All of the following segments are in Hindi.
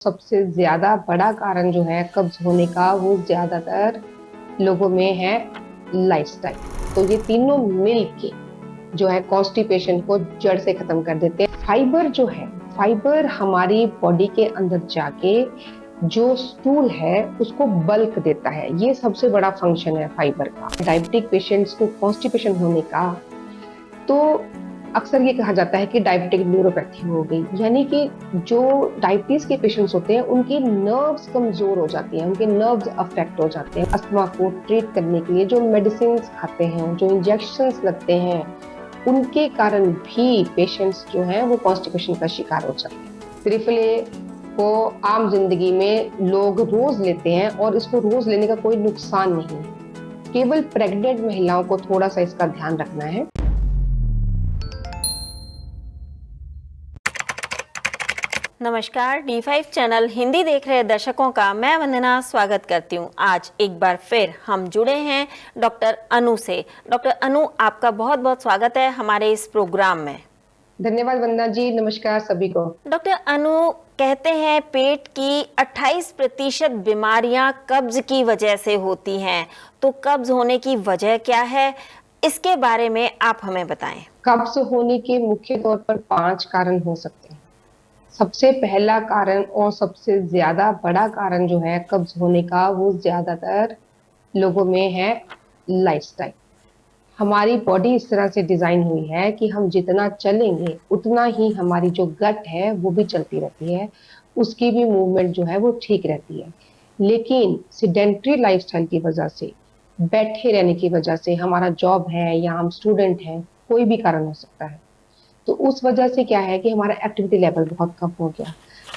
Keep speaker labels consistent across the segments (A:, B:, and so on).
A: सबसे ज्यादा बड़ा कारण जो है कब्ज होने का वो ज्यादातर लोगों में है लाइफस्टाइल। तो ये तीनों मिल के जो है कॉन्स्टिपेशन को जड़ से खत्म कर देते हैं। फाइबर जो है, फाइबर हमारी बॉडी के अंदर जाके जो स्टूल है उसको बल्क देता है। ये सबसे बड़ा फंक्शन है फाइबर का। डायबिटिक पेशेंट्स को कॉन्स्टिपेशन होने का तो अक्सर ये कहा जाता है कि डायबिटिक न्यूरोपैथी हो गई, यानी कि जो डायबिटीज के पेशेंट्स होते हैं उनकी नर्व्स कमजोर हो जाती हैं, उनके नर्व्स अफेक्ट हो जाते हैं। अस्थमा को ट्रीट करने के लिए जो मेडिसिन खाते हैं, जो इंजेक्शंस लगते हैं, उनके कारण भी पेशेंट्स जो हैं वो कॉन्स्टिपेशन का शिकार हो जाते हैं। त्रिफले को आम जिंदगी में लोग रोज लेते हैं और इसको रोज लेने का कोई नुकसान नहीं है। केवल प्रेग्नेंट महिलाओं को थोड़ा सा इसका ध्यान रखना है।
B: नमस्कार, D5 चैनल हिंदी देख रहे दर्शकों का मैं वंदना स्वागत करती हूँ। आज एक बार फिर हम जुड़े हैं डॉक्टर अनु से। डॉक्टर अनु, आपका बहुत बहुत स्वागत है हमारे इस प्रोग्राम में।
A: धन्यवाद वंदना जी, नमस्कार सभी को।
B: डॉक्टर अनु, कहते हैं पेट की 28% बीमारियां कब्ज की वजह से होती हैं, तो कब्ज होने की वजह क्या है, इसके बारे में आप हमें बताएं।
A: कब्ज होने के मुख्य तौर पर 5 कारण हो सकते हैं। सबसे पहला कारण और सबसे ज्यादा बड़ा कारण जो है कब्ज होने का वो ज्यादातर लोगों में है लाइफस्टाइल। हमारी बॉडी इस तरह से डिजाइन हुई है कि हम जितना चलेंगे उतना ही हमारी जो गट है वो भी चलती रहती है, उसकी भी मूवमेंट जो है वो ठीक रहती है। लेकिन सिडेंट्री लाइफस्टाइल की वजह से, बैठे रहने की वजह से, हमारा जॉब है या हम स्टूडेंट हैं, कोई भी कारण हो सकता है, तो उस वजह से क्या है कि हमारा एक्टिविटी लेवल बहुत कम हो गया,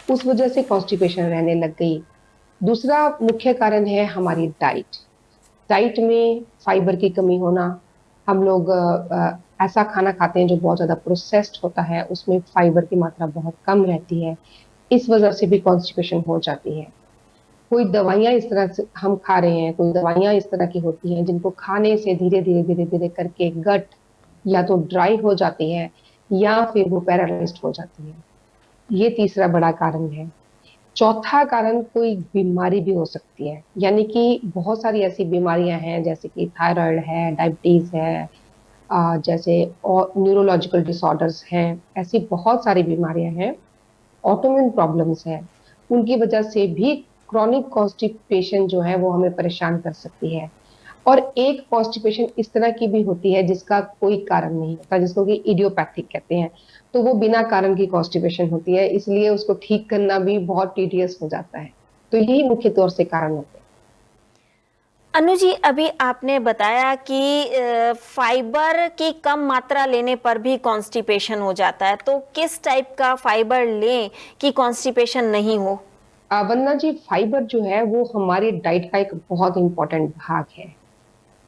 A: उस वजह से कॉन्स्टिपेशन रहने लग गई। दूसरा मुख्य कारण है हमारी डाइट। डाइट में फाइबर की कमी होना। हम लोग ऐसा खाना खाते हैं जो बहुत ज्यादा प्रोसेस्ड होता है, उसमें फाइबर की मात्रा बहुत कम रहती है, इस वजह से भी कॉन्स्टिपेशन हो जाती है। कोई दवाइयां इस तरह से हम खा रहे हैं, कोई दवाइयां इस तरह की होती हैं जिनको खाने से धीरे धीरे धीरे धीरे करके गट या तो ड्राई हो जाती है या फिर वो पैरालाइज्ड हो जाती है। ये तीसरा बड़ा कारण है। चौथा कारण कोई बीमारी भी हो सकती है, यानी कि बहुत सारी ऐसी बीमारियां हैं जैसे कि थायराइड है, डायबिटीज है, जैसे और न्यूरोलॉजिकल डिसऑर्डर्स हैं, ऐसी बहुत सारी बीमारियां हैं, ऑटोइम्यून प्रॉब्लम्स हैं, उनकी वजह से भी क्रॉनिक कॉन्स्टिपेशन जो है वो हमें परेशान कर सकती है। और एक कॉन्स्टिपेशन इस तरह की भी होती है जिसका कोई कारण नहीं होता, जिसको कि इडियोपैथिक कहते हैं, तो वो बिना कारण की कॉन्स्टिपेशन होती है, इसलिए उसको ठीक करना भी बहुत टीडियस हो जाता है। तो यही मुख्य तौर से कारण होते हैं।
B: अनु जी, अभी आपने बताया कि फाइबर की कम मात्रा लेने पर भी कॉन्स्टिपेशन हो जाता है, तो किस टाइप का फाइबर लें कि कॉन्स्टिपेशन नहीं हो?
A: वंदना जी, फाइबर जो है वो हमारी डाइट का एक बहुत इंपॉर्टेंट भाग है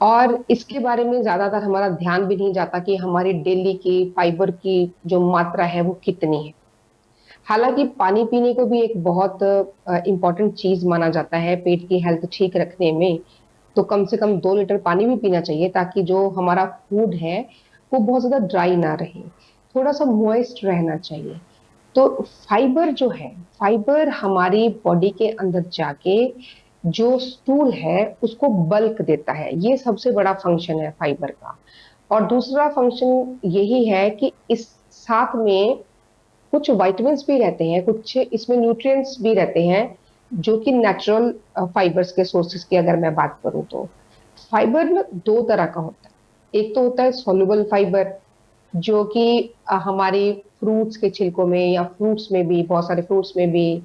A: और इसके बारे में ज्यादातर हमारा ध्यान भी नहीं जाता कि हमारी डेली की फाइबर की जो मात्रा है वो कितनी है। हालांकि पानी पीने को भी एक बहुत इंपॉर्टेंट चीज माना जाता है पेट की हेल्थ ठीक रखने में। तो कम से कम 2 लीटर पानी भी पीना चाहिए ताकि जो हमारा फूड है वो बहुत ज्यादा ड्राई ना रहे, थोड़ा सा मॉइस्ट रहना चाहिए। तो फाइबर जो है, फाइबर हमारी बॉडी के अंदर जाके जो स्टूल है उसको बल्क देता है। ये सबसे बड़ा फंक्शन है फाइबर का। और दूसरा फंक्शन यही है कि इस साथ में कुछ विटामिन्स भी रहते हैं, कुछ इसमें न्यूट्रिएंट्स भी रहते हैं जो कि नेचुरल फाइबर्स के सोर्सेज की अगर मैं बात करूं तो फाइबर ना 2 तरह का होता है। एक तो होता है सॉल्युबल फाइबर जो कि हमारे फ्रूट्स के छिलकों में या फ्रूट्स में भी, बहुत सारे फ्रूट्स में भी,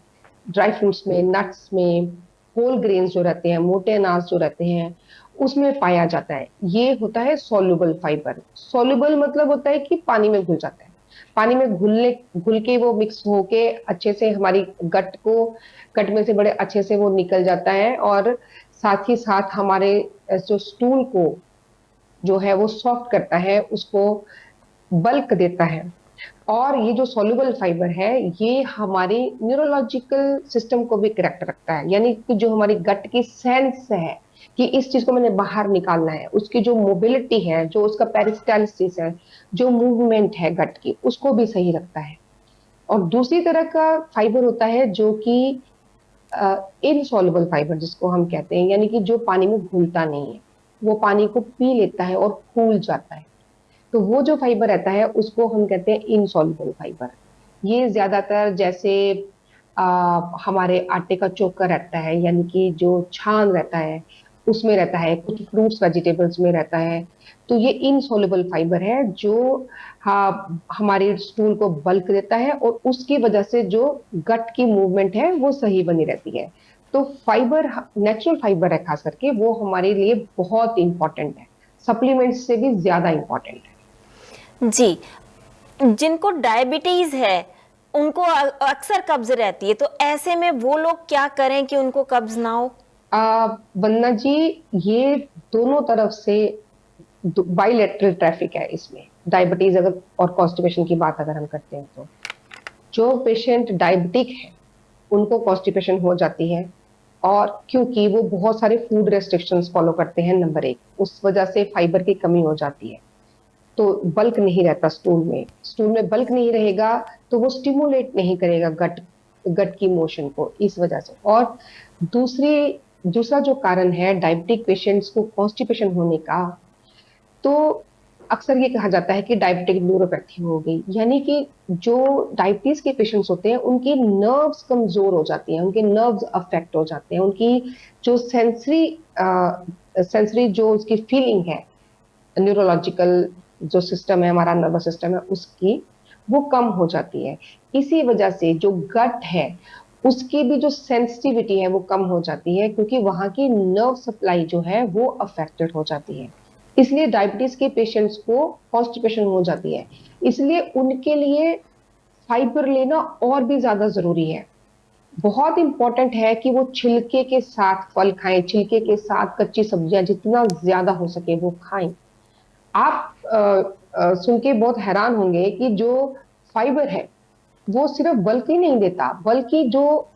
A: ड्राई फ्रूट्स में, नट्स में, होल ग्रेन्स जो रहते हैं, मोटे अनाज जो रहते हैं, उसमें पाया जाता है। ये होता है सॉल्युबल फाइबर। सॉल्युबल मतलब होता है कि पानी में घुल जाता है, पानी में घुल के वो मिक्स होके अच्छे से हमारी गट में से बड़े अच्छे से वो निकल जाता है और साथ ही साथ हमारे जो स्टूल को जो है वो सॉफ्ट करता है, उसको बल्क देता है। और ये जो सॉल्युबल फाइबर है ये हमारे न्यूरोलॉजिकल सिस्टम को भी करेक्ट रखता है, यानी कि जो हमारी गट की सेंस है कि इस चीज को मैंने बाहर निकालना है, उसकी जो मोबिलिटी है, जो उसका पेरिस्टालसिस है, जो मूवमेंट है गट की, उसको भी सही रखता है। और दूसरी तरह का फाइबर होता है जो कि इनसॉल्युबल फाइबर जिसको हम कहते हैं, यानी कि जो पानी में घुलता नहीं है, वो पानी को पी लेता है और फूल जाता है। तो वो जो फाइबर रहता है उसको हम कहते हैं इनसॉल्युबल फाइबर। ये ज्यादातर जैसे हमारे आटे का चोकर रहता है, यानी कि जो छान रहता है उसमें रहता है, कुछ फ्रूट्स वेजिटेबल्स में रहता है। तो ये इनसॉल्युबल फाइबर है जो हमारे स्टूल को बल्क देता है और उसकी वजह से जो गट की मूवमेंट है वो सही बनी रहती है। तो फाइबर, नेचुरल फाइबर है खास करके, वो हमारे लिए बहुत इंपॉर्टेंट है, सप्लीमेंट्स से भी ज्यादा इंपॉर्टेंट है।
B: जी, जिनको डायबिटीज है उनको अक्सर कब्ज रहती है, तो ऐसे में वो लोग क्या करें कि उनको कब्ज ना हो?
A: वंदना जी, ये दोनों तरफ से बाइलेटरल ट्रैफिक है इसमें। डायबिटीज अगर और कॉन्स्टिपेशन की बात अगर हम करते हैं तो जो पेशेंट डायबिटिक है उनको कॉन्स्टिपेशन हो जाती है, और क्योंकि वो बहुत सारे फूड रेस्ट्रिक्शंस फॉलो करते हैं, नंबर एक, उस वजह से फाइबर की कमी हो जाती है। तो बल्क नहीं रहता स्टूल में बल्क नहीं रहेगा तो वो स्टिमुलेट नहीं करेगा गट की मोशन को, इस वजह से। और दूसरा जो कारण है डायबिटिक पेशेंट्स को कॉन्स्टिपेशन होने का, तो अक्सर ये कहा जाता है कि डायबिटिक न्यूरोपैथी हो गई, यानी कि जो डायबिटीज के पेशेंट्स होते हैं उनकी नर्व्स कमजोर हो जाती हैं, उनके नर्व्स अफेक्ट हो जाते हैं, उनकी जो सेंसरी जो उसकी फीलिंग है, न्यूरोलॉजिकल जो सिस्टम है, हमारा नर्वस सिस्टम है, उसकी वो कम हो जाती है। इसी वजह से जो गट है उसकी भी जो सेंसिटिविटी है वो कम हो जाती है, क्योंकि वहां की नर्व सप्लाई जो है वो अफेक्टेड हो जाती है। इसलिए डायबिटीज के पेशेंट्स को कॉन्स्टिपेशन हो जाती है, इसलिए उनके लिए फाइबर लेना और भी ज्यादा जरूरी है। बहुत इंपॉर्टेंट है कि वो छिलके के साथ फल खाएं, छिलके के साथ कच्ची सब्जियां जितना ज्यादा हो सके वो खाएं। आप सुन के बहुत हैरान होंगे कि जो फाइबर है वो सिर्फ बल्क ही नहीं देता, बल्कि जो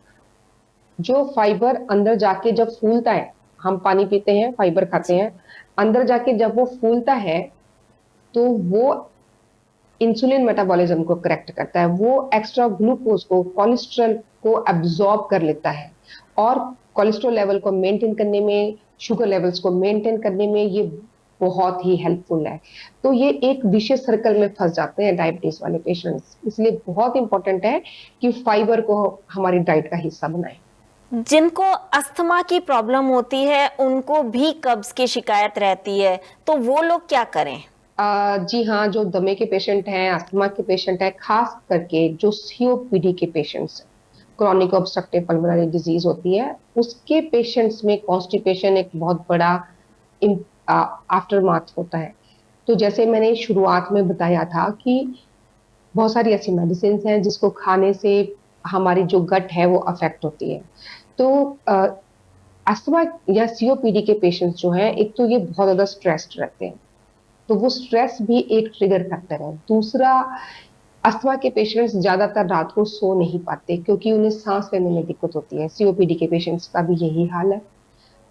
A: जो फाइबर अंदर जाके जब फूलता है, हम पानी पीते हैं, फाइबर खाते हैं, अंदर जाके जब वो फूलता है तो वो इंसुलिन मेटाबॉलिज्म को करेक्ट करता है, वो एक्स्ट्रा ग्लूकोज को, कोलेस्ट्रॉल को एब्जॉर्ब कर लेता है, और कोलेस्ट्रॉल लेवल को मेंटेन करने में, शुगर लेवल्स को मेंटेन करने में ये बहुत ही हेल्पफुल है। तो ये एक विशियस सर्कल में फंस जाते हैं डायबिटीज वाले पेशेंट्स, इसलिए बहुत इंपॉर्टेंट है कि फाइबर को हमारी डाइट का हिस्सा बनाएं।
B: जिनको अस्थमा की प्रॉब्लम होती है उनको भी कब्ज की शिकायत रहती है, तो वो लोग क्या करें?
A: जी हाँ, जो दमे के पेशेंट हैं, अस्थमा के पेशेंट हैं, खास करके जो सीओपीडी के patients, chronic obstructive pulmonary disease होती है, उसके पेशेंट्स में कॉन्स्टिपेशन एक बहुत बड़ा आफ्टरमाथ होता है। तो जैसे मैंने शुरुआत में बताया था कि बहुत सारी ऐसी मेडिसिन हैं जिसको खाने से हमारी जो गट है वो अफेक्ट होती है। तो अस्थमा या सीओपीडी के पेशेंट्स जो हैं, एक तो ये बहुत ज्यादा स्ट्रेस्ड रहते हैं, तो वो स्ट्रेस भी एक ट्रिगर फैक्टर है। दूसरा, अस्थमा के पेशेंट्स ज्यादातर रात को सो नहीं पाते क्योंकि उन्हें सांस लेने में दिक्कत होती है। सीओपीडी के पेशेंट्स का भी यही हाल है।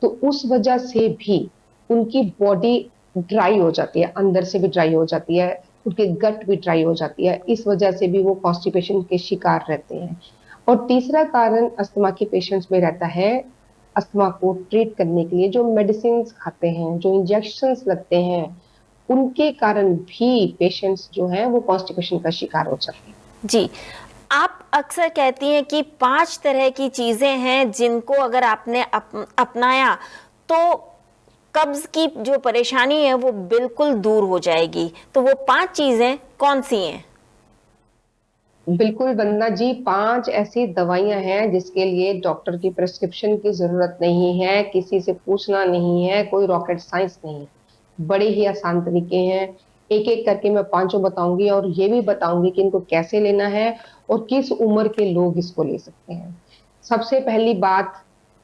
A: तो उस वजह से भी उनकी बॉडी ड्राई हो जाती है, अंदर से भी ड्राई हो जाती है, उनके गट भी ड्राई हो जाती है, इस वजह से भी वो कॉन्स्टिपेशन के शिकार रहते हैं। और तीसरा कारण अस्थमा के पेशेंट्स में रहता है, अस्थमा को ट्रीट करने के लिए जो मेडिसिन खाते हैं, जो इंजेक्शंस लगते हैं, उनके कारण भी पेशेंट्स जो हैं वो कॉन्स्टिपेशन का शिकार हो जाते हैं।
B: जी, आप अक्सर कहती हैं कि 5 तरह की चीजें हैं जिनको अगर आपने अपनाया तो कब्ज की जो परेशानी है वो बिल्कुल दूर हो जाएगी। तो वो 5 चीजें कौन सी हैं?
A: बिल्कुल वंदना जी, 5 ऐसी दवाइयां हैं जिसके लिए डॉक्टर की प्रिस्क्रिप्शन की जरूरत नहीं है, किसी से पूछना नहीं है, कोई रॉकेट साइंस नहीं, बड़े ही आसान तरीके हैं। एक एक करके मैं 5 बताऊंगी और ये भी बताऊंगी कि इनको कैसे लेना है और किस उम्र के लोग इसको ले सकते हैं। सबसे पहली बात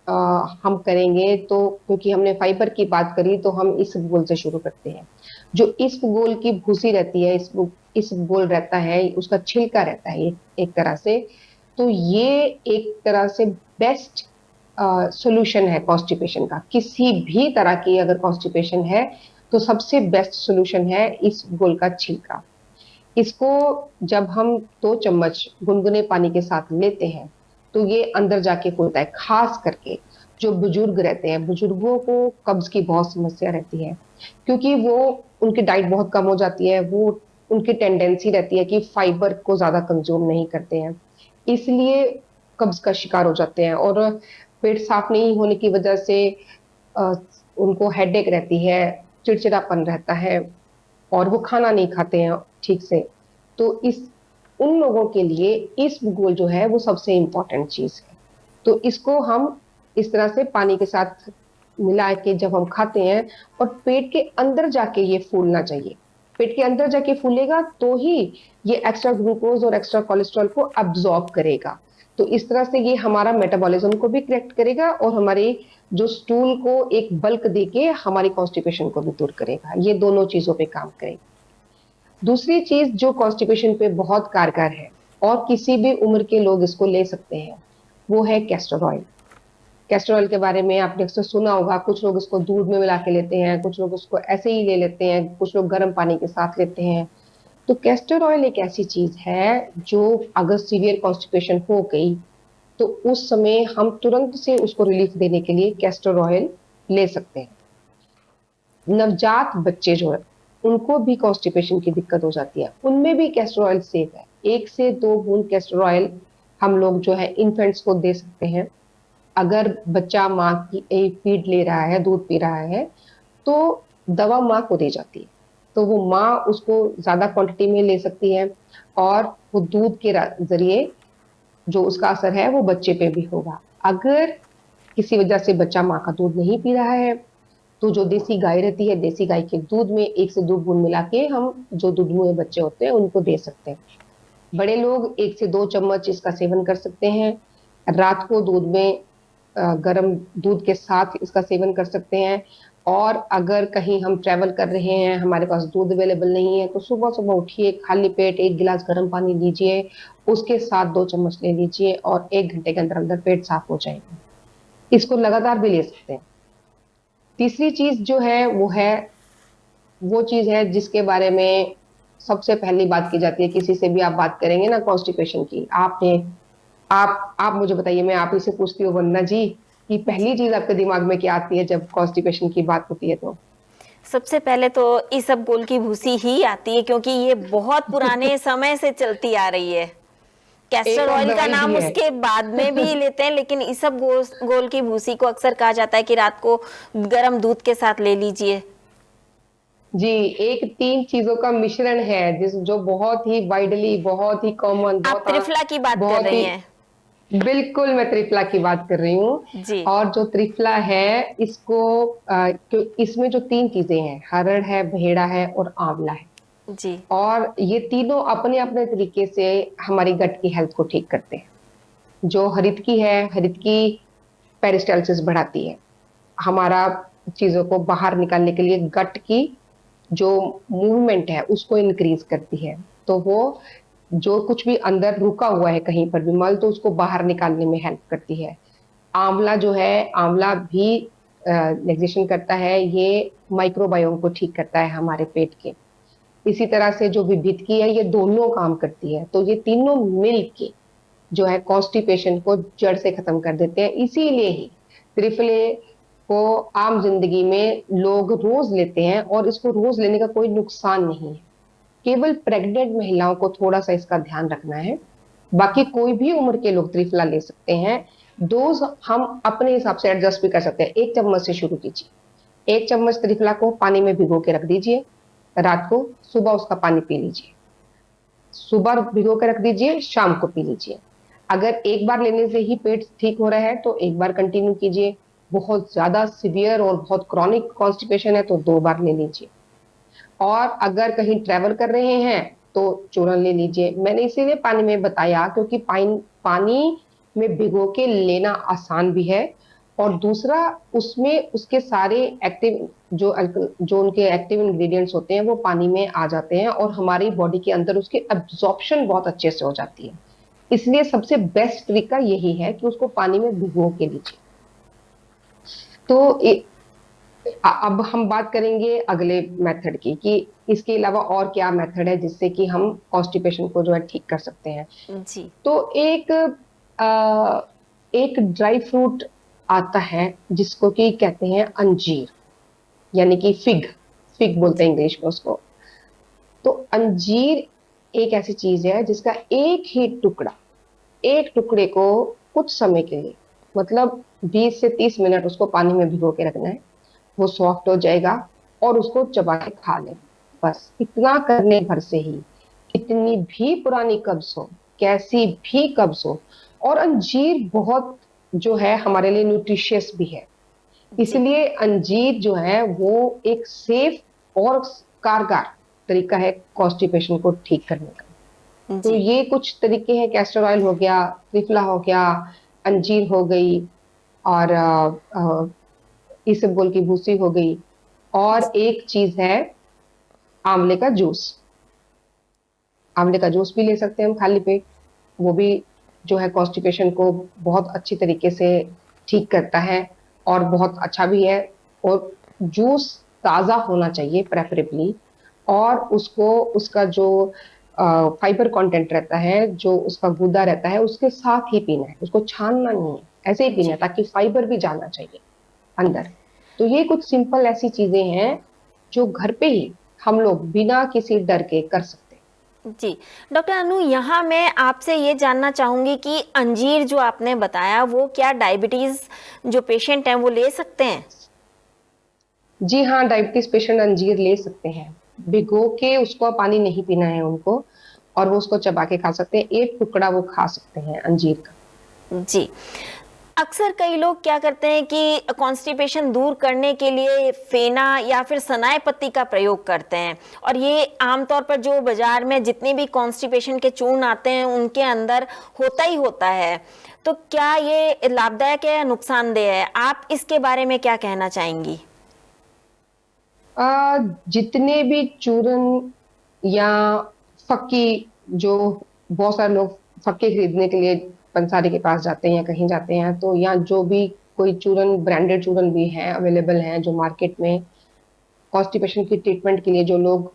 A: हम करेंगे, तो क्योंकि हमने फाइबर की बात करी तो हम इसबगोल से शुरू करते हैं। जो इसबगोल की भूसी रहती है, इसबगोल रहता है, उसका छिलका रहता है एक तरह से, तो ये एक तरह से बेस्ट सॉल्यूशन है कॉन्स्टिपेशन का। किसी भी तरह की अगर कॉन्स्टिपेशन है तो सबसे बेस्ट सॉल्यूशन है इसबगोल का छिलका। इसको जब हम 2 चम्मच गुनगुने पानी के साथ लेते हैं तो ये अंदर जाके फूलता है। खास करके जो बुजुर्ग रहते हैं, बुजुर्गों को कब्ज की बहुत समस्या रहती है, क्योंकि वो उनकी डाइट बहुत कम हो जाती है, वो उनकी टेंडेंसी रहती है कि फाइबर को ज्यादा कंज्यूम नहीं करते हैं, इसलिए कब्ज का शिकार हो जाते हैं। और पेट साफ नहीं होने की वजह से अ, उनको हेडेक रहती है, चिड़चिड़ापन रहता है, और वो खाना नहीं खाते हैं ठीक से। तो इस उन लोगों के लिए इसबगोल जो है वो सबसे इम्पोर्टेंट चीज है। तो इसको हम इस तरह से पानी के साथ मिला के जब हम खाते हैं, और पेट के अंदर जाके ये फूलना चाहिए। पेट के अंदर जाके फूलेगा तो ही ये एक्स्ट्रा ग्लूकोज और एक्स्ट्रा कोलेस्ट्रॉल को अब्सॉर्ब करेगा। तो इस तरह से ये हमारा मेटाबॉलिज्म को भी करेक्ट करेगा, और हमारी जो स्टूल को एक बल्क देके हमारी कॉन्स्टिपेशन को भी दूर करेगा। ये दोनों चीजों पे काम करेगा। दूसरी चीज जो कॉन्स्टिपेशन पे बहुत कारगर है, और किसी भी उम्र के लोग इसको ले सकते हैं, वो है कैस्टर ऑयल। कैस्टर ऑयल के बारे में आपने अक्सर सुना होगा। कुछ लोग इसको दूध में मिला के लेते हैं, कुछ लोग उसको ऐसे ही ले लेते हैं, कुछ लोग गर्म पानी के साथ लेते हैं। तो कैस्टर ऑयल एक ऐसी चीज है जो अगर सीवियर कॉन्स्टिपेशन हो गई तो उस समय हम तुरंत से उसको रिलीफ देने के लिए कैस्टर ऑयल ले सकते हैं। नवजात बच्चे जो है उनको भी कॉन्स्टिपेशन की दिक्कत हो जाती है, उनमें भी कैस्टर ऑयल सेफ है। 1 से 2 बूंद कैस्टर ऑयल हम लोग जो है इन्फेंट्स को दे सकते हैं। अगर बच्चा माँ की फीड ले रहा है, दूध पी रहा है, तो दवा माँ को दी जाती है, तो वो माँ उसको ज्यादा क्वांटिटी में ले सकती है, और वो दूध के जरिए जो उसका असर है वो बच्चे पे भी होगा। अगर किसी वजह से बच्चा माँ का दूध नहीं पी रहा है, तो जो देसी गाय रहती है, देसी गाय के दूध में 1 से 2 बूंद मिला के हम जो दूध मुहे बच्चे होते हैं उनको दे सकते हैं। बड़े लोग 1 से 2 चम्मच इसका सेवन कर सकते हैं। रात को दूध में गर्म दूध के साथ इसका सेवन कर सकते हैं। और अगर कहीं हम ट्रैवल कर रहे हैं, हमारे पास दूध अवेलेबल नहीं है, तो सुबह सुबह उठिए, खाली पेट 1 गिलास गर्म पानी लीजिए, उसके साथ 2 चम्मच ले लीजिए, और 1 घंटे के अंदर अंदर पेट साफ हो जाएगा। इसको लगातार भी ले सकते हैं। तीसरी चीज जो है वो चीज है जिसके बारे में सबसे पहली बात की जाती है। किसी से भी आप बात करेंगे ना कॉन्स्टिपेशन की, आपने आप मुझे बताइए, मैं आप ही से पूछती हूँ वंदना जी, कि पहली चीज आपके दिमाग में क्या आती है जब कॉन्स्टिपेशन की बात होती है? तो
B: सबसे पहले तो इसबगोल की भूसी ही आती है, क्योंकि ये बहुत पुराने समय से चलती आ रही है। कैस्टर
A: एक और
B: ऑयल का
A: दवाई
B: नाम
A: भी है।
B: उसके बाद में भी लेते हैं, लेकिन इसबगोल की भूसी को अक्सर कहा जाता है कि रात को गर्म दूध के साथ ले लीजिए।
A: जी, एक 3 चीजों का मिश्रण है जिस जो बहुत ही वाइडली, बहुत ही कॉमन,
B: आप त्रिफला की बात कर
A: बहुत
B: रही
A: ही
B: हैं?
A: बिल्कुल मैं त्रिफला की बात कर रही हूँ।
B: जी
A: और जो त्रिफला है, इसको इसमें जो 3 चीजें हैं, हरड़ है, भेड़ा है और आंवला है।
B: जी
A: और ये तीनों अपने अपने तरीके से हमारी गट की हेल्थ को ठीक करते हैं। जो हरितकी है, हरितकी पेरिस्टालसिस बढ़ाती है, हमारा चीजों को बाहर निकालने के लिए गट की जो मूवमेंट है उसको इंक्रीज करती है। तो वो जो कुछ भी अंदर रुका हुआ है कहीं पर भी मल, तो उसको बाहर निकालने में हेल्प करती है। आंवला जो है, आंवला भी डाइजेशन करता है, ये माइक्रोबायोम को ठीक करता है हमारे पेट के। इसी तरह से जो विभितकी है, ये दोनों काम करती है। तो ये तीनों मिल के जो है कॉन्स्टिपेशन को जड़ से खत्म कर देते हैं। इसीलिए ही त्रिफले को आम जिंदगी में लोग रोज लेते हैं, और इसको रोज लेने का कोई नुकसान नहीं है। केवल प्रेग्नेंट महिलाओं को थोड़ा सा इसका ध्यान रखना है, बाकी कोई भी उम्र के लोग त्रिफला ले सकते हैं। डोज हम अपने हिसाब से एडजस्ट भी कर सकते हैं। 1 चम्मच से शुरू कीजिए। 1 चम्मच त्रिफला को पानी में भिगो के रख दीजिए रात को, सुबह उसका पानी पी लीजिए। सुबह भिगो के रख दीजिए, शाम को पी लीजिए। अगर एक बार लेने से ही पेट ठीक हो रहा है तो एक बार कंटिन्यू कीजिए। बहुत ज्यादा सिवियर और बहुत क्रॉनिक कॉन्स्टिपेशन है तो 2 बार ले लीजिए। और अगर कहीं ट्रेवल कर रहे हैं तो चूर्ण ले लीजिए। मैंने इसीलिए पानी में बताया क्योंकि पानी में भिगो के लेना आसान भी है, और दूसरा उसमें उसके सारे एक्टिव जो उनके एक्टिव इंग्रेडिएंट्स होते हैं वो पानी में आ जाते हैं, और हमारी बॉडी के अंदर उसकी एब्जॉर्प्शन बहुत अच्छे से हो जाती है। इसलिए सबसे बेस्ट तरीका यही है कि उसको पानी में भिगो के लीजिए। तो अब हम बात करेंगे अगले मेथड की कि इसके अलावा और क्या मेथड है जिससे कि हम कॉन्स्टिपेशन को जो है ठीक कर सकते हैं।
B: जी।
A: तो अ, एक ड्राई फ्रूट आता है जिसको कि कहते हैं अंजीर, यानी कि फिग, फिग बोलते हैं
B: जी।
A: इंग्लिश में उसको। तो अंजीर एक ऐसी चीज है जिसका एक ही टुकड़ा, एक टुकड़े को कुछ समय के लिए, मतलब 20 से 30 मिनट उसको पानी में भिगो के रखना है। वो सॉफ्ट हो जाएगा और उसको चबा के खा लें। बस इतना करने भर से ही कितनी भी पुरानी कब्ज हो, कैसी भी कब्ज हो। और अंजीर बहुत जो है हमारे लिए न्यूट्रिशियस भी है,
B: जी।
A: इसलिए अंजीर जो है वो एक सेफ और कारगर तरीका है कॉन्स्टिपेशन को ठीक करने का। तो
B: जी।
A: ये कुछ तरीके हैं, कैस्टर ऑयल हो गया, त्रिफला हो गया, अंजीर हो गई, और इसबगोल की भूसी हो गई, और एक चीज है आंवले का जूस। आंवले का जूस भी ले सकते हैं हम खाली पेट, वो भी जो है कॉन्स्टिपेशन को बहुत अच्छी तरीके से ठीक करता है और बहुत अच्छा भी है। और जूस ताजा होना चाहिए प्रेफरेबली, और उसको उसका जो फाइबर कंटेंट रहता है, जो उसका गूदा रहता है, उसके साथ ही पीना है, उसको छानना नहीं है, ऐसे ही पीना है
B: जी।
A: ताकि फाइबर भी जाना चाहिए अंदर। तो ये कुछ सिंपल ऐसी चीजें हैं जो घर पे ही हम लोग बिना किसी डर के कर सकते हैं।
B: जी। डॉक्टर अनु, यहाँ मैं आपसे ये जानना चाहूंगी कि अंजीर जो आपने बताया वो क्या डायबिटीज जो पेशेंट हैं वो ले सकते हैं?
A: जी हाँ, डायबिटीज पेशेंट अंजीर ले सकते हैं। भिगो के उसको पानी नहीं पीना है उनको, और वो उसको चबा के खा सकते हैं, एक टुकड़ा वो खा सकते हैं अंजीर का।
B: जी। अक्सर कई लोग क्या करते हैं कि कॉन्स्टिपेशन दूर करने के लिए फेना या फिर सनाए पत्ती का प्रयोग करते हैं, और ये आमतौर पर जो बाजार में जितने भी कॉन्स्टिपेशन के चूर्ण आते हैं उनके अंदर होता ही होता है। तो क्या ये लाभदायक है या नुकसानदेह है? आप इसके बारे में क्या कहना चाहेंगी?
A: जितने भी चूरन या फक्की, जो बहुत सारे लोग फक्के खरीदने के लिए पंसारी के पास जाते हैं या कहीं जाते हैं, तो या जो भी कोई चूरन, ब्रांडेड चूरन भी हैं, अवेलेबल हैं जो मार्केट में कॉन्स्टिपेशन की ट्रीटमेंट के लिए, जो लोग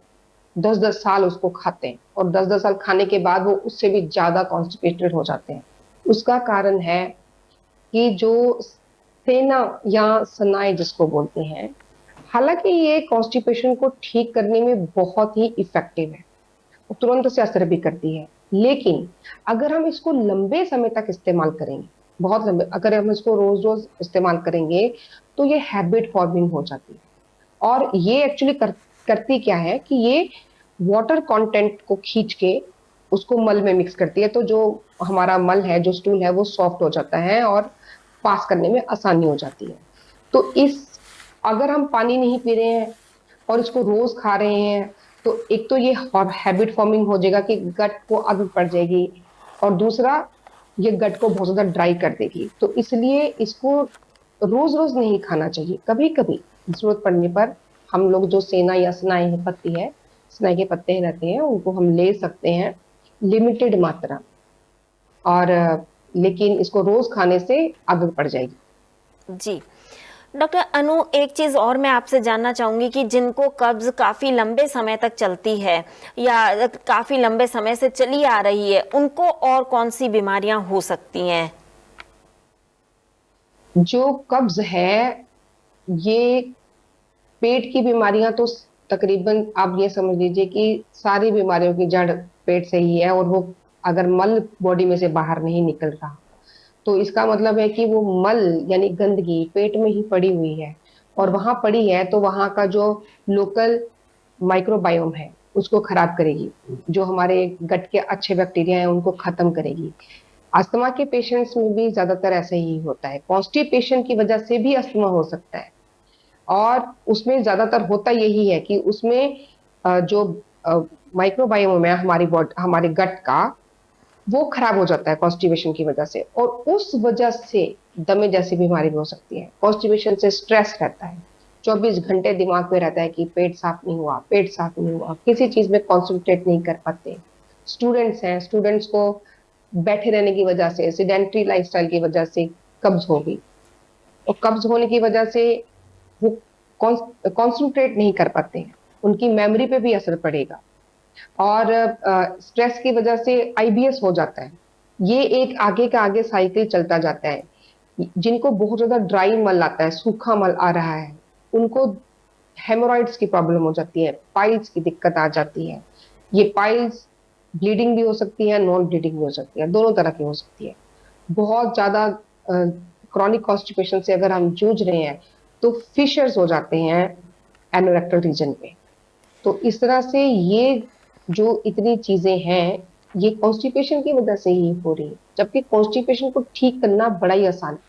A: 10-10 साल उसको खाते हैं और 10-10 साल खाने के बाद वो उससे भी ज्यादा कॉन्स्टिपेटेड हो जाते हैं। उसका कारण है कि जो सेना या सनाई जिसको बोलते हैं, हालांकि ये कॉन्स्टिपेशन को ठीक करने में बहुत ही इफेक्टिव है, तुरंत से असर भी करती है। लेकिन अगर हम इसको लंबे समय तक इस्तेमाल करेंगे, बहुत लंबे, अगर हम इसको रोज रोज इस्तेमाल करेंगे, तो ये हैबिट फॉर्मिंग हो जाती है। और ये एक्चुअली करती क्या है कि ये वाटर कंटेंट को खींच के उसको मल में मिक्स करती है, तो जो हमारा मल है, जो स्टूल है, वो सॉफ्ट हो जाता है और पास करने में आसानी हो जाती है। तो इस अगर हम पानी नहीं पी रहे हैं और इसको रोज खा रहे हैं, तो एक तो ये हैबिट फॉर्मिंग हो जाएगा कि गट को आदत पड़ जाएगी, और दूसरा ये गट को बहुत ज्यादा ड्राई कर देगी। तो इसलिए इसको रोज रोज नहीं खाना चाहिए, कभी कभी जरूरत पड़ने पर हम लोग जो सेना या सनाई पत्ती है, सनाई के पत्ते रहते हैं, उनको हम ले सकते हैं लिमिटेड मात्रा। और लेकिन इसको रोज खाने से आदत पड़ जाएगी।
B: जी। डॉक्टर अनु, एक चीज़ और मैं आपसे जानना चाहूंगी कि जिनको कब्ज काफ़ी लंबे समय तक चलती है या काफ़ी लंबे समय से चली आ रही है, उनको और कौन सी बीमारियां हो सकती हैं?
A: जो कब्ज है, ये पेट की बीमारियां तो तकरीबन आप ये समझ लीजिए कि सारी बीमारियों की जड़ पेट से ही है, और वो अगर मल बॉडी में से बाहर नहीं निकल रहा, तो इसका मतलब है कि वो मल यानी गंदगी पेट में ही पड़ी हुई है, और वहां पड़ी है तो वहां का जो लोकल माइक्रोबायोम है उसको खराब करेगी, जो हमारे गट के अच्छे बैक्टीरिया हैं उनको खत्म करेगी। अस्थमा के पेशेंट्स में भी ज्यादातर ऐसे ही होता है, कॉन्स्टिपेशन की वजह से भी अस्थमा हो सकता है। और उसमें ज्यादातर होता यही है कि उसमें जो माइक्रोबायोम है हमारी बॉडी, हमारे गट का, वो खराब हो जाता है कॉन्स्टिपेशन की वजह से, और उस वजह से दमे जैसी बीमारी भी हो सकती है। कॉन्स्टिपेशन से स्ट्रेस रहता है, 24 घंटे दिमाग में रहता है कि पेट साफ नहीं हुआ, पेट साफ नहीं हुआ, किसी चीज में कॉन्सेंट्रेट नहीं कर पाते। स्टूडेंट्स हैं, स्टूडेंट्स को बैठे रहने की वजह से, सेडेंट्री लाइफस्टाइल की वजह से कब्ज हो गई, और कब्ज होने की वजह से वो कॉन्सेंट्रेट नहीं कर पाते हैं, उनकी मेमोरी पे भी असर पड़ेगा। और स्ट्रेस की वजह से आईबीएस हो जाता है। ये एक आगे का आगे साइकिल चलता जाता है। जिनको बहुत ज्यादा ड्राई मल आता है, सूखा मल आ रहा है, उनको हेमोरॉइड्स की प्रॉब्लम हो जाती है, पाइल्स की दिक्कत आ जाती है। ये पाइल्स ब्लीडिंग भी हो सकती है, नॉन ब्लीडिंग भी हो सकती है, दोनों तरह की हो सकती है। बहुत ज्यादा क्रॉनिक कॉन्स्टिपेशन से अगर हम जूझ रहे हैं तो फिशर्स हो जाते हैं एनोरेक्टल रीजन पे। तो इस तरह से ये जो इतनी चीजें हैं, ये कॉन्स्टिपेशन की वजह से ही हो रही है। जबकि कॉन्स्टिपेशन को ठीक करना बड़ा ही आसान है,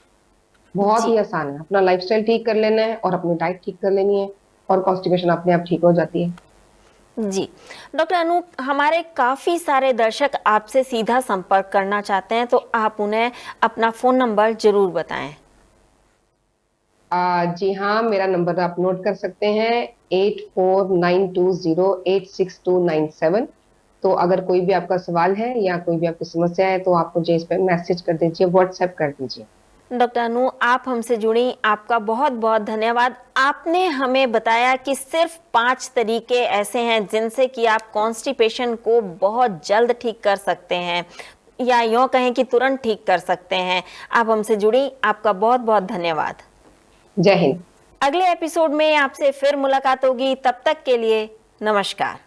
A: बहुत
B: जी
A: ही आसान है। अपना लाइफस्टाइल ठीक कर लेना है और अपनी डाइट ठीक कर लेनी है और कॉन्स्टिपेशन अपने आप ठीक हो जाती है।
B: जी डॉक्टर अनु, हमारे काफ़ी सारे दर्शक आपसे सीधा संपर्क करना चाहते हैं, तो आप उन्हें अपना फ़ोन नंबर ज़रूर बताएं।
A: जी हाँ, मेरा नंबर आप नोट कर सकते हैं, 8492086297। तो अगर कोई भी आपका सवाल है या कोई भी आपकी समस्या है तो आप मुझे इस पर मैसेज कर दीजिए, व्हाट्सएप कर दीजिए।
B: डॉक्टर अनु, आप हमसे जुड़ी, आपका बहुत बहुत धन्यवाद। आपने हमें बताया कि सिर्फ 5 तरीके ऐसे हैं जिनसे कि आप कॉन्स्टिपेशन को बहुत जल्द ठीक कर सकते हैं, या यूँ कहें कि तुरंत ठीक कर सकते हैं। आप हमसे जुड़ी, आपका बहुत बहुत धन्यवाद।
A: जय हिंद।
B: अगले एपिसोड में आपसे फिर मुलाकात होगी, तब तक के लिए नमस्कार।